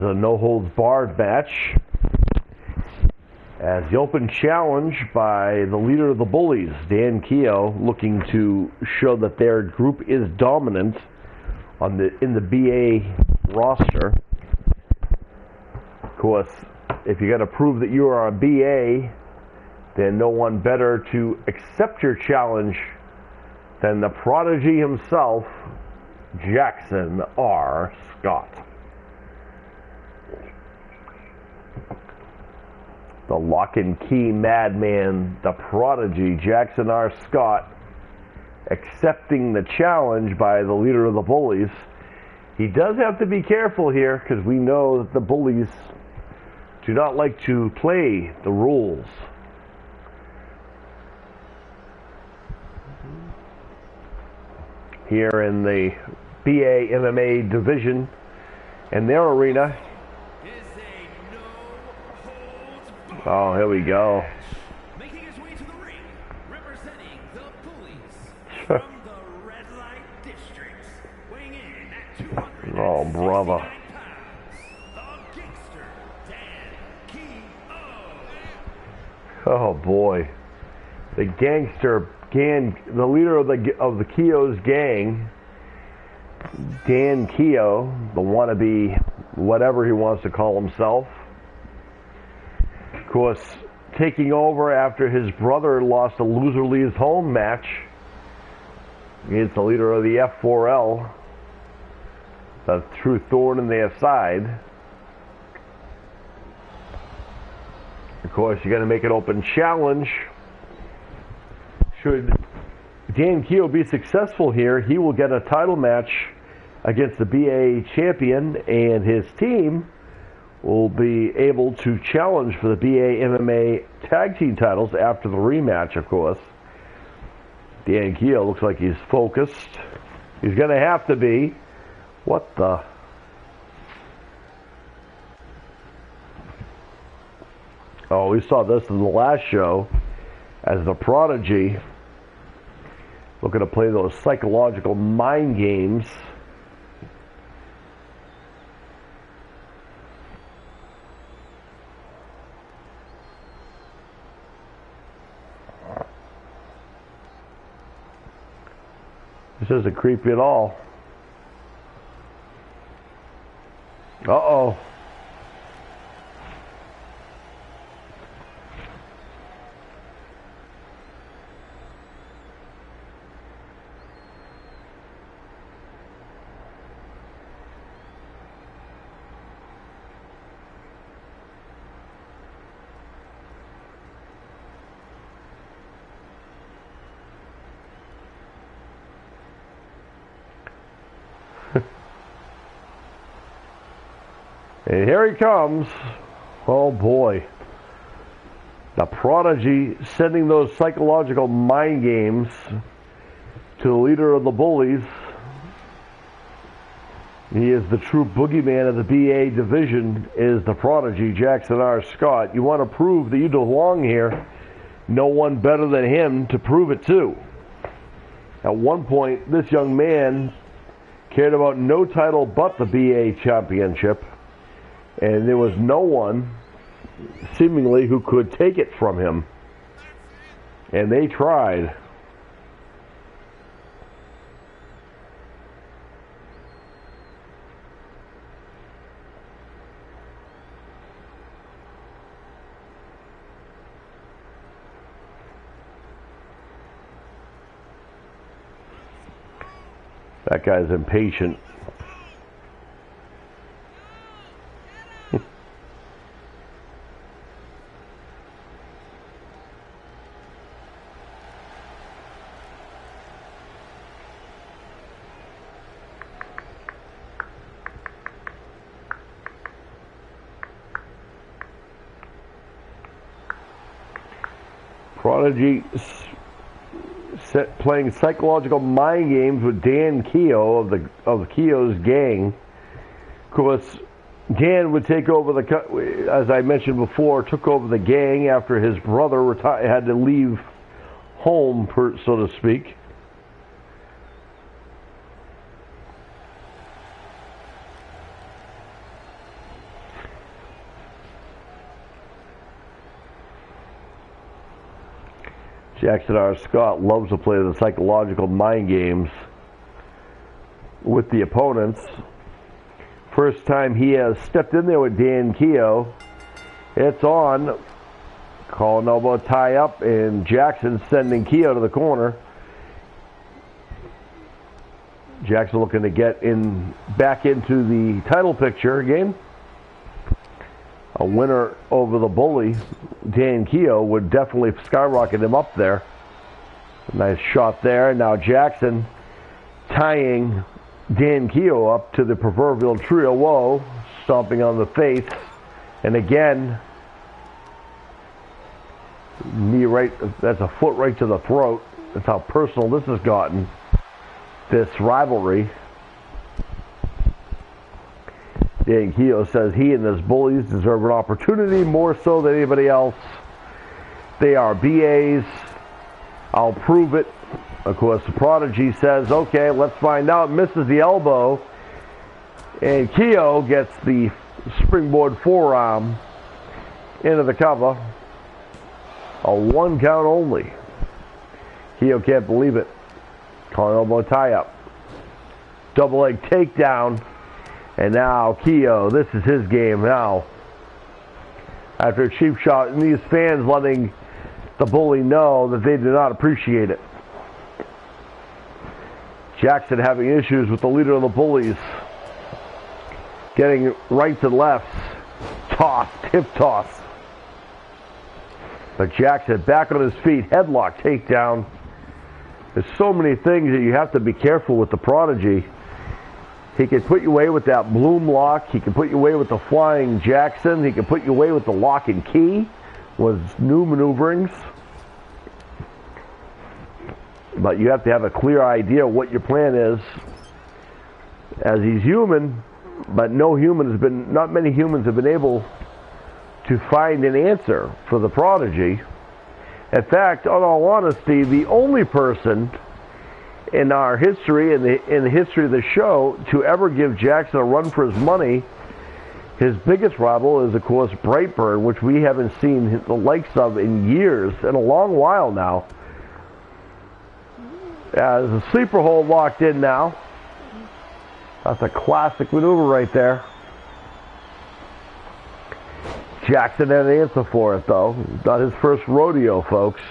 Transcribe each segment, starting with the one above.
The no-holds-barred match as the open challenge by the leader of the Bullies, Dan Keogh, looking to show that their group is dominant in the BA roster. Of course, if you're going to prove that you are a BA, then no one better to accept your challenge than the prodigy himself, Jackson R. Scott. The lock and key madman, the prodigy, Jackson R. Scott, accepting the challenge by the leader of the Bullies. He does have to be careful here because we know that the Bullies do not like to play the rules. Here in the BA MMA division and their arena. Oh, here we go. Making his way to the ring, representing the Bullies from the Red Light District, weighing in at 269 oh, brother. pounds, the Gangster, Dan Keogh. Oh boy, the gangster gang, the leader of the Keogh's gang, Dan Keogh, the wannabe, whatever he wants to call himself. Of course, taking over after his brother lost a loser leaves home match against the leader of the F4L, the true thorn in their side. Of course, you're going to make an open challenge. Should Dan Keogh be successful here, he will get a title match against the BA champion, and his team will be able to challenge for the BA MMA tag team titles after the rematch, of course. Dan Keogh looks like he's focused. He's going to have to be. What the? Oh, we saw this in the last show as the prodigy looking to play those psychological mind games. This isn't creepy at all. Uh-oh. And here he comes. Oh boy. The prodigy sending those psychological mind games to the leader of the Bullies. He is the true boogeyman of the BA division, is the prodigy, Jackson R. Scott. You want to prove that you belong here. No one better than him to prove it to. At one point, this young man cared about no title but the BA championship. And there was no one, seemingly, who could take it from him. And they tried. That guy's impatient. Prodigy playing psychological mind games with Dan Keogh of Keogh's gang. Of course, Dan would take over as I mentioned before, took over the gang after his brother had to leave home, so to speak. Jackson R. Scott loves to play the psychological mind games with the opponents. First time he has stepped in there with Dan Keogh. It's on. Calling elbow tie up, and Jackson sending Keogh to the corner. Jackson looking to get back into the title picture again. A winner over the bully, Dan Keogh, would definitely skyrocket him up there. Nice shot there. Now Jackson tying Dan Keogh up to the proverbial trio woe, stomping on the face. And again, knee right, that's a foot right to the throat. That's how personal this has gotten, this rivalry. Dan Keogh says he and his bullies deserve an opportunity more so than anybody else. They are BAs. I'll prove it. Of course, the Prodigy says, okay, let's find out. Misses the elbow. And Keogh gets the springboard forearm into the cover. A 1 count only. Keogh can't believe it. Calling elbow tie up. Double leg takedown. And now Keogh, this is his game now. After a cheap shot, and these fans letting the bully know that they do not appreciate it. Jackson having issues with the leader of the bullies. Getting rights and lefts. Toss, hip toss. But Jackson back on his feet, headlock, takedown. There's so many things that you have to be careful with the Prodigy. He can put you away with that Bloom lock. He can put you away with the flying Jackson. He can put you away with the lock and key with new maneuverings. But you have to have a clear idea what your plan is. As he's human, but not many humans have been able to find an answer for the Prodigy. In fact, in all honesty, the only person in our history, in the history of the show, to ever give Jackson a run for his money, his biggest rival is, of course, Brightburn, which we haven't seen the likes of in years, in a long while now. As the sleeper hold locked in now. That's a classic maneuver right there. Jackson had an answer for it, though. Not his first rodeo, folks.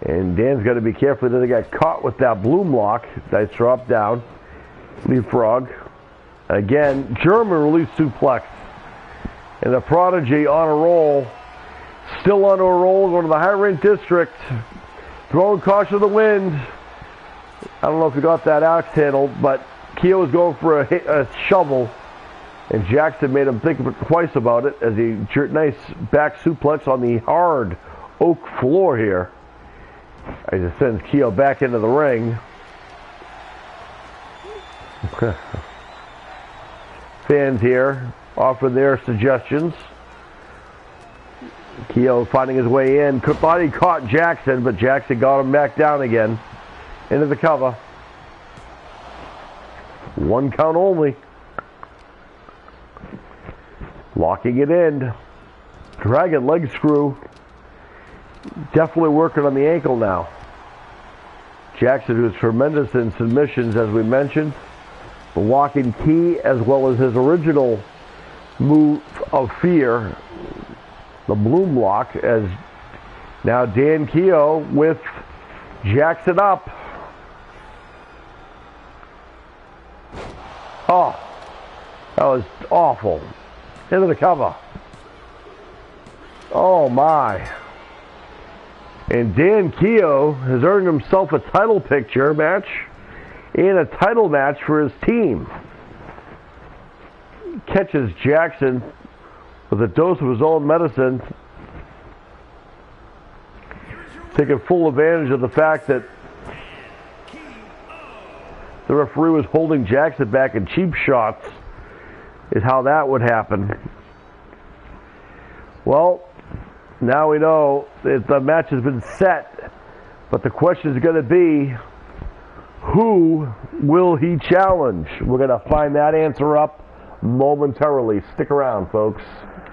And Dan's got to be careful that he got caught with that Bloom lock. Nice drop down. Leapfrog. Again, German release suplex. And the Prodigy on a roll. Still on a roll, going to the high rank district. Throwing caution to the wind. I don't know if you got that axe handled, but Keogh was going for a shovel. And Jackson made him think twice about it as he nice back suplex on the hard oak floor here. As he sends Keogh back into the ring. Fans here offering their suggestions. Keogh finding his way in. Thought he caught Jackson, but Jackson got him back down again. Into the cover. 1 count only. Locking it in. Dragon leg screw. Definitely working on the ankle now. Jackson, who's tremendous in submissions, as we mentioned. The lock and key, as well as his original move of fear. The Bloom lock, as now Dan Keogh with Jackson up. Oh, that was awful. Into the cover. Oh my. And Dan Keogh has earned himself a title picture match and a title match for his team. Catches Jackson with a dose of his own medicine. Taking full advantage of the fact that the referee was holding Jackson back in cheap shots, is how that would happen. Well, now we know that the match has been set, but the question is going to be, who will he challenge? We're going to find that answer up momentarily. Stick around, folks.